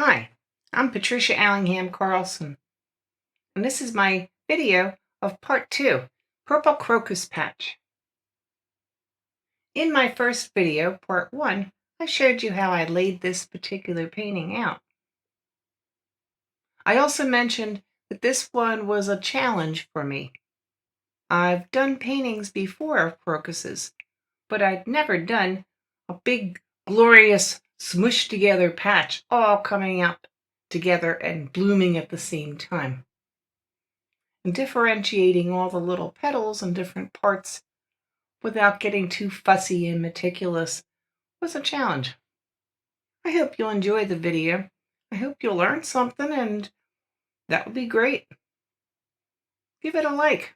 Hi, I'm Patricia Allingham Carlson, and this is my video of part 2, Purple Crocus Patch. In my first video, part 1, I showed you how I laid this particular painting out. I also mentioned that this one was a challenge for me. I've done paintings before of crocuses, but I'd never done a big, glorious, smushed together patch all coming up together and blooming at the same time. And differentiating all the little petals and different parts without getting too fussy and meticulous was a challenge. I hope you'll enjoy the video. I hope you'll learn something, and that would be great. Give it a like.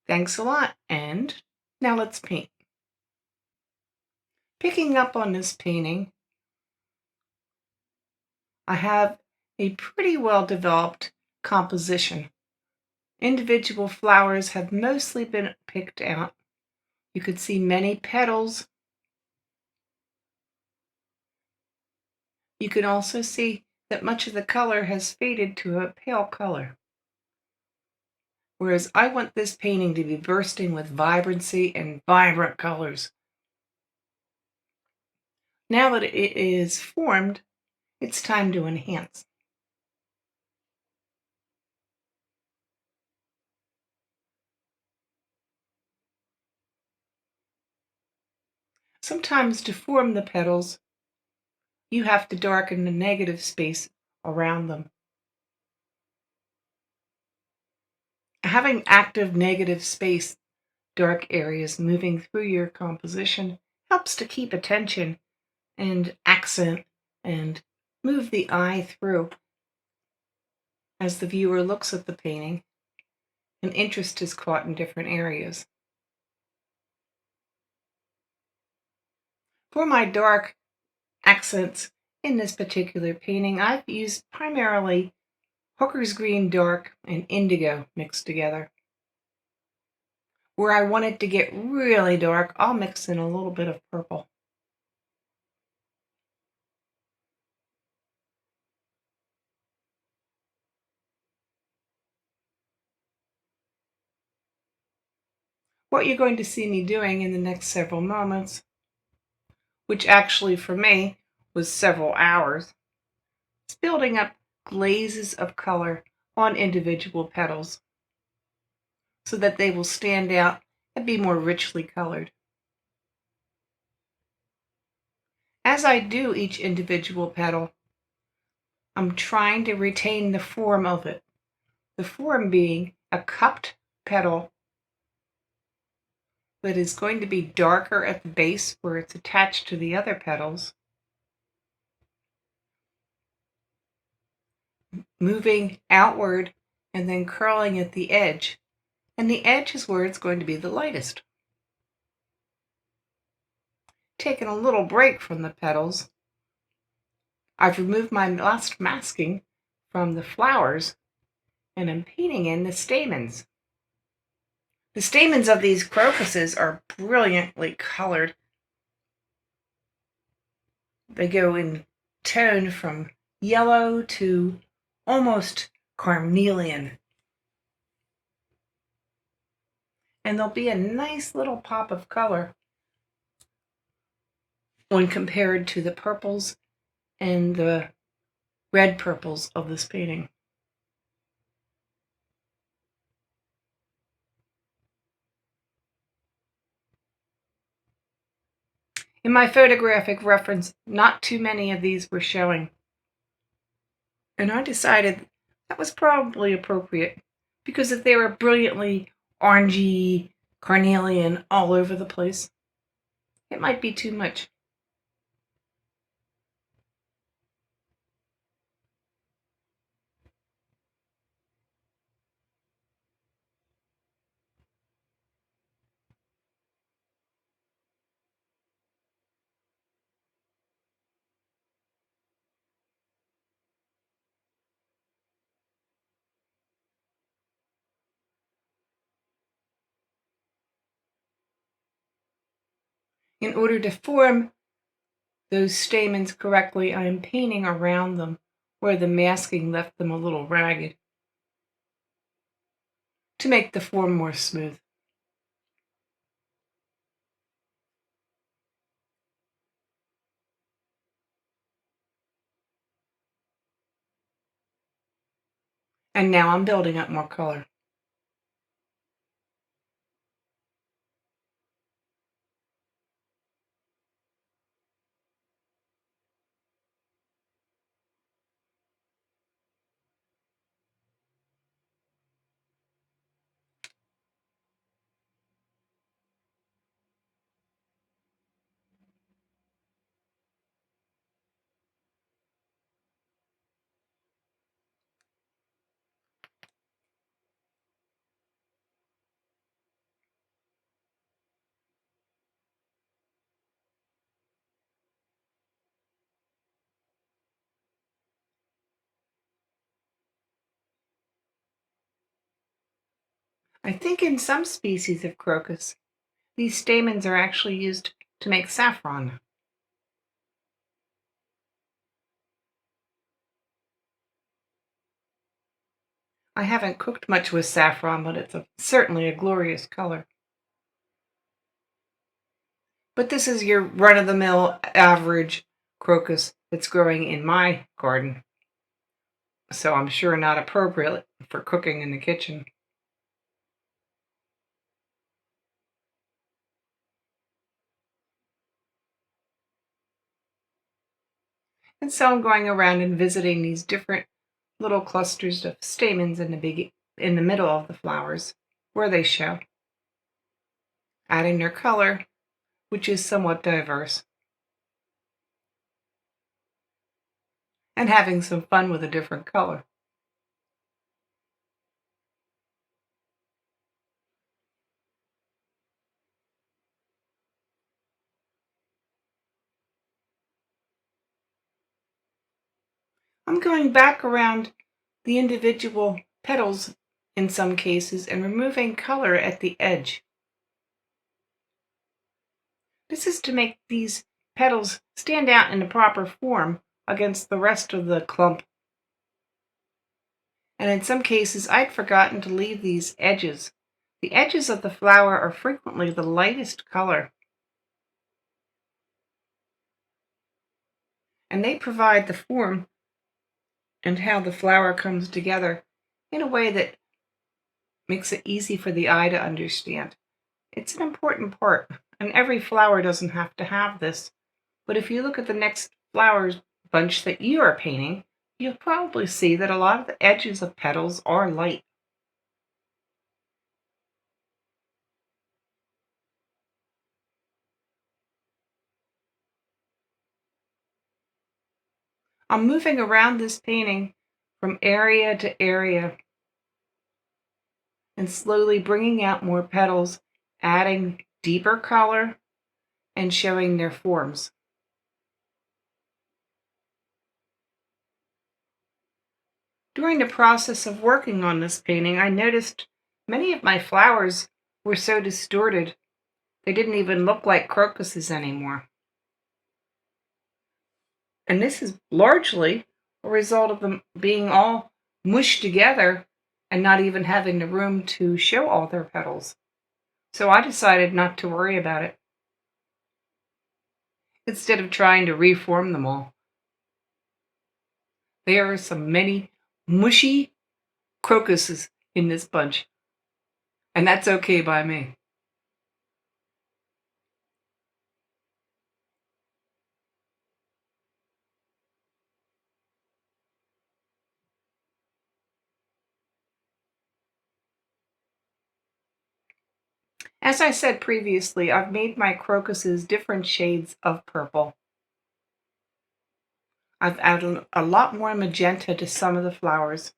Thanks a lot, and now let's paint. Picking up on this painting, I have a pretty well developed composition. Individual flowers have mostly been picked out. You could see many petals. You can also see that much of the color has faded to a pale color. Whereas I want this painting to be bursting with vibrancy and vibrant colors. Now that it is formed, it's time to enhance. Sometimes to form the petals, you have to darken the negative space around them. Having active negative space, dark areas moving through your composition helps to keep attention and accent and move the eye through as the viewer looks at the painting, and interest is caught in different areas. For my dark accents in this particular painting, I've used primarily Hooker's Green Dark and Indigo mixed together. Where I want it to get really dark, I'll mix in a little bit of purple. What you're going to see me doing in the next several moments, which actually for me was several hours, is building up glazes of color on individual petals so that they will stand out and be more richly colored. As I do each individual petal, I'm trying to retain the form of it. The form being a cupped petal that is going to be darker at the base where it's attached to the other petals, moving outward and then curling at the edge. And the edge is where it's going to be the lightest. Taking a little break from the petals, I've removed my last masking from the flowers and I'm painting in the stamens. The stamens of these crocuses are brilliantly colored. They go in tone from yellow to almost carnelian. And there'll be a nice little pop of color when compared to the purples and the red purples of this painting. In my photographic reference, not too many of these were showing. And I decided that was probably appropriate because if they were brilliantly orangey, carnelian all over the place, it might be too much. In order to form those stamens correctly, I am painting around them where the masking left them a little ragged to make the form more smooth. And now I'm building up more color. I think in some species of crocus, these stamens are actually used to make saffron. I haven't cooked much with saffron, but it's certainly a glorious color. But this is your run-of-the-mill average crocus that's growing in my garden, so I'm sure not appropriate for cooking in the kitchen. And so I'm going around and visiting these different little clusters of stamens in the middle of the flowers where they show, adding their color, which is somewhat diverse, and having some fun with a different color. I'm going back around the individual petals in some cases and removing color at the edge. This is to make these petals stand out in the proper form against the rest of the clump. And in some cases, I'd forgotten to leave these edges. The edges of the flower are frequently the lightest color, and they provide the form and how the flower comes together in a way that makes it easy for the eye to understand. It's an important part, and every flower doesn't have to have this. But if you look at the next flowers bunch that you are painting, you'll probably see that a lot of the edges of petals are light. I'm moving around this painting from area to area and slowly bringing out more petals, adding deeper color and showing their forms. During the process of working on this painting, I noticed many of my flowers were so distorted, they didn't even look like crocuses anymore. And this is largely a result of them being all mushed together and not even having the room to show all their petals. So I decided not to worry about it, instead of trying to reform them all. There are some many mushy crocuses in this bunch, and that's okay by me. As I said previously, I've made my crocuses different shades of purple. I've added a lot more magenta to some of the flowers,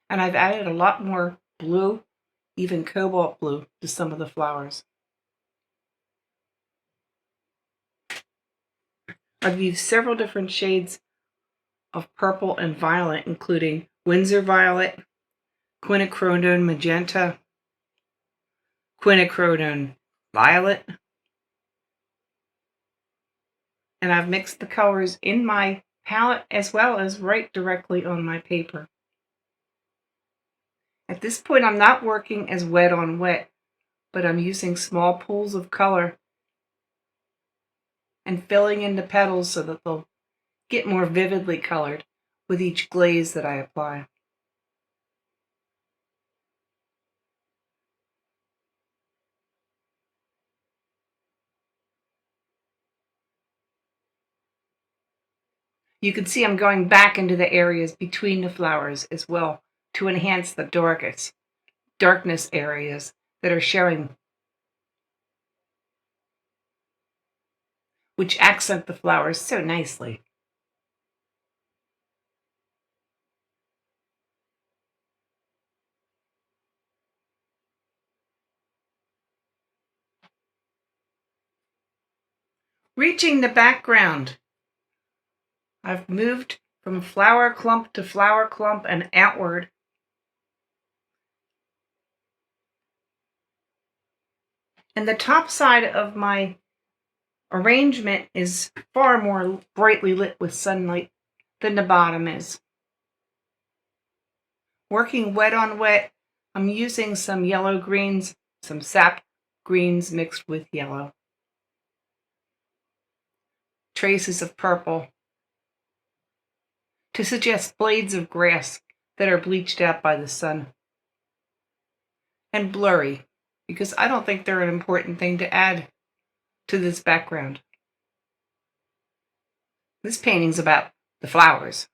and I've added a lot more blue, even cobalt blue, to some of the flowers. I've used several different shades of purple and violet, including Windsor violet, quinacridone magenta, quinacridone violet, And I've mixed the colors in my palette as well as right directly on my paper. At this point, I'm not working as wet on wet, but I'm using small pools of color and filling in the petals so that they'll get more vividly colored with each glaze that I apply. You can see I'm going back into the areas between the flowers as well to enhance the darkness areas that are showing, which accent the flowers so nicely. Reaching the background, I've moved from flower clump to flower clump and outward. And the top side of my arrangement is far more brightly lit with sunlight than the bottom is. Working wet on wet, I'm using some yellow greens, some sap greens mixed with yellow. Traces of purple to suggest blades of grass that are bleached out by the sun. And blurry, because I don't think they're an important thing to add to this background. This painting's about the flowers.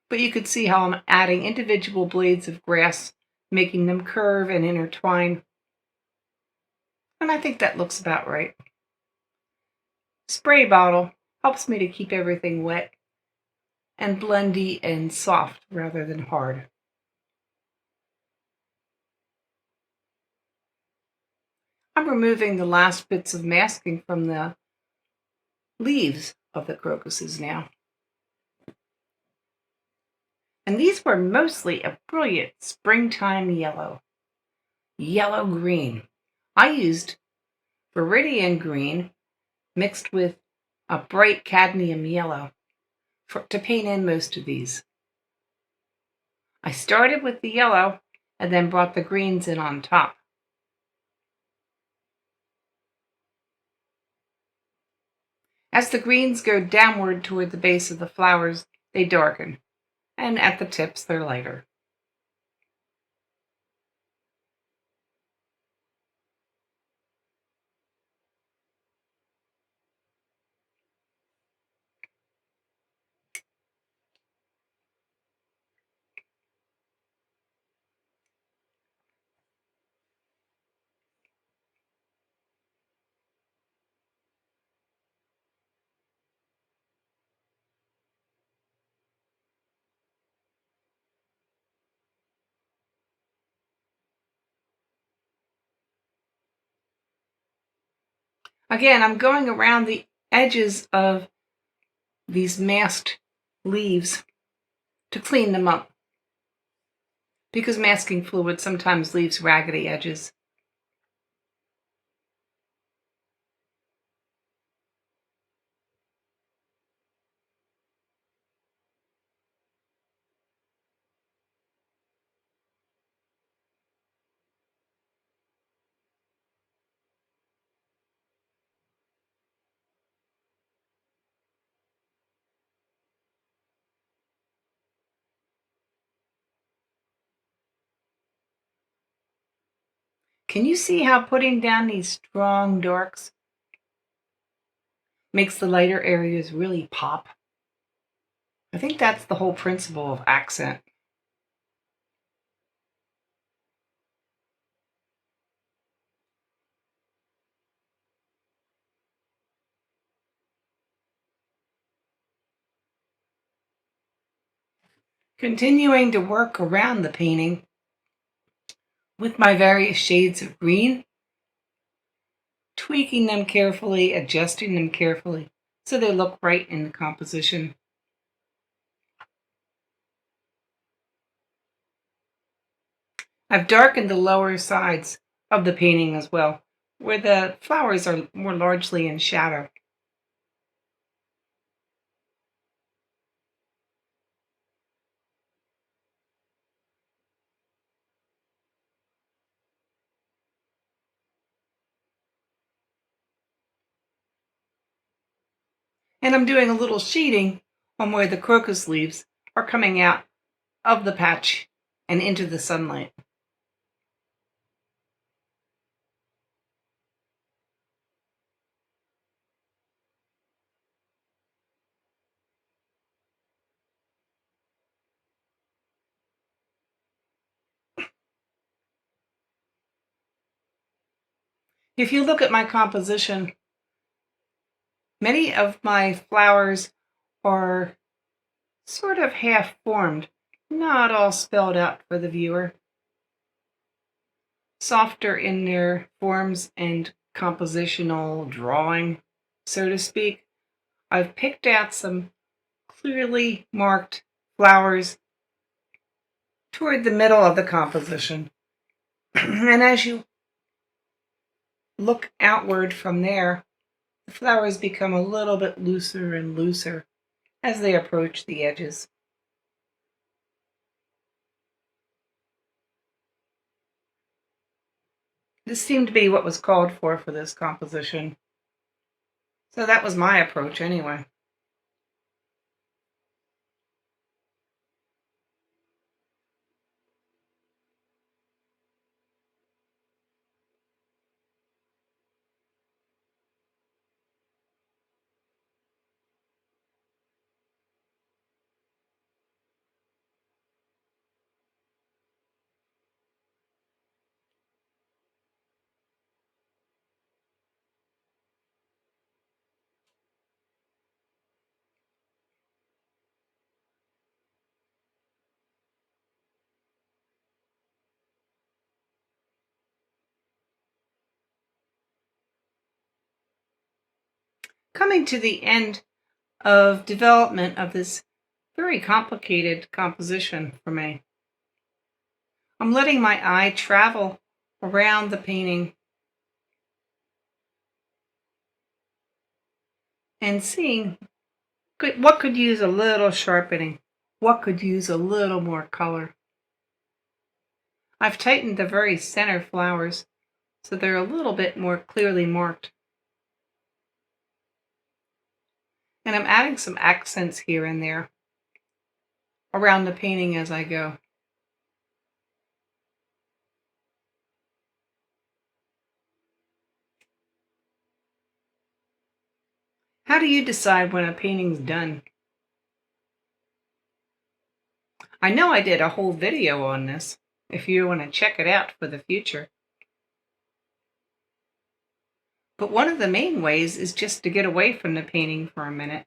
But you could see how I'm adding individual blades of grass, making them curve and intertwine. And I think that looks about right. Spray bottle helps me to keep everything wet and blendy and soft rather than hard. I'm removing the last bits of masking from the leaves of the crocuses now. And these were mostly a brilliant springtime yellow. Yellow-green. I used viridian green mixed with a bright cadmium yellow to paint in most of these. I started with the yellow and then brought the greens in on top. As the greens go downward toward the base of the flowers, they darken, and at the tips they're lighter. Again, I'm going around the edges of these masked leaves to clean them up, because masking fluid sometimes leaves raggedy edges. Can you see how putting down these strong darks makes the lighter areas really pop? I think that's the whole principle of accent. Continuing to work around the painting with my various shades of green, tweaking them carefully, adjusting them carefully so they look right in the composition. I've darkened the lower sides of the painting as well, where the flowers are more largely in shadow. And I'm doing a little sheeting on where the crocus leaves are coming out of the patch and into the sunlight. If you look at my composition, many of my flowers are sort of half formed, not all spelled out for the viewer. Softer in their forms and compositional drawing, so to speak. I've picked out some clearly marked flowers toward the middle of the composition. And as you look outward from there, the flowers become a little bit looser and looser as they approach the edges. This seemed to be what was called for this composition. So that was my approach anyway. Coming to the end of development of this very complicated composition for me. I'm letting my eye travel around the painting and seeing what could use a little sharpening, what could use a little more color. I've tightened the very center flowers so they're a little bit more clearly marked. And I'm adding some accents here and there around the painting as I go. How do you decide when a painting's done? I know I did a whole video on this, if you want to check it out for the future. But one of the main ways is just to get away from the painting for a minute.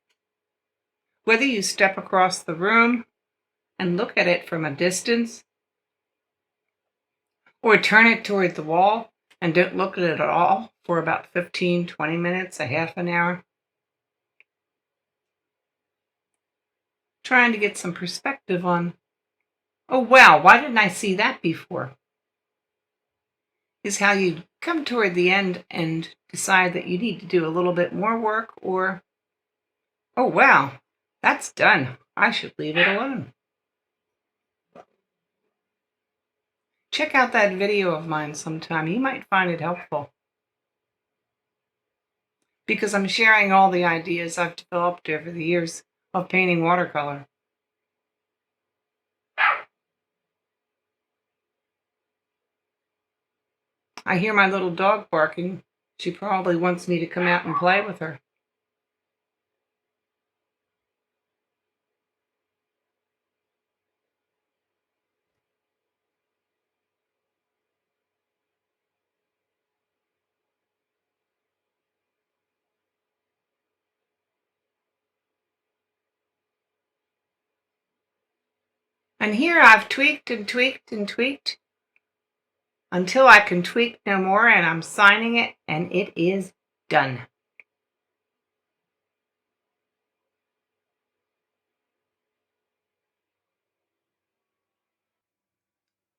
Whether you step across the room and look at it from a distance, or turn it toward the wall and don't look at it at all for about 15, 20 minutes, a half an hour, trying to get some perspective on, oh wow, why didn't I see that before? Is how you come toward the end and decide that you need to do a little bit more work, or, oh wow, that's done. I should leave it alone. Check out that video of mine sometime. You might find it helpful. Because I'm sharing all the ideas I've developed over the years of painting watercolor. I hear my little dog barking. She probably wants me to come out and play with her. And here I've tweaked and tweaked and tweaked until I can tweak no more, and I'm signing it, and it is done.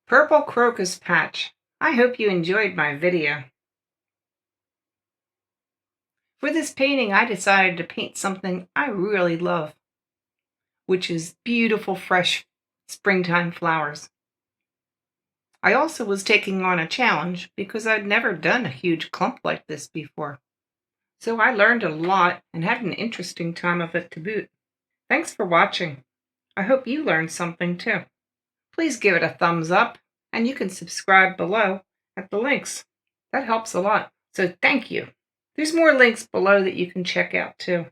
Purple Crocus Patch. I hope you enjoyed my video. For this painting, I decided to paint something I really love, which is beautiful, fresh springtime flowers. I also was taking on a challenge because I'd never done a huge clump like this before. So I learned a lot and had an interesting time of it to boot. Thanks for watching. I hope you learned something too. Please give it a thumbs up, and you can subscribe below at the links. That helps a lot, so thank you. There's more links below that you can check out too,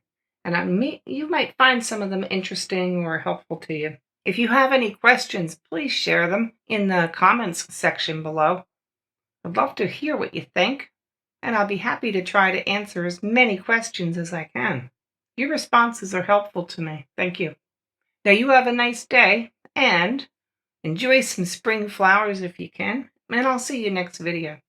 and you might find some of them interesting or helpful to you. If you have any questions, please share them in the comments section below. I'd love to hear what you think, and I'll be happy to try to answer as many questions as I can. Your responses are helpful to me. Thank you. Now you have a nice day, and enjoy some spring flowers if you can, and I'll see you next video.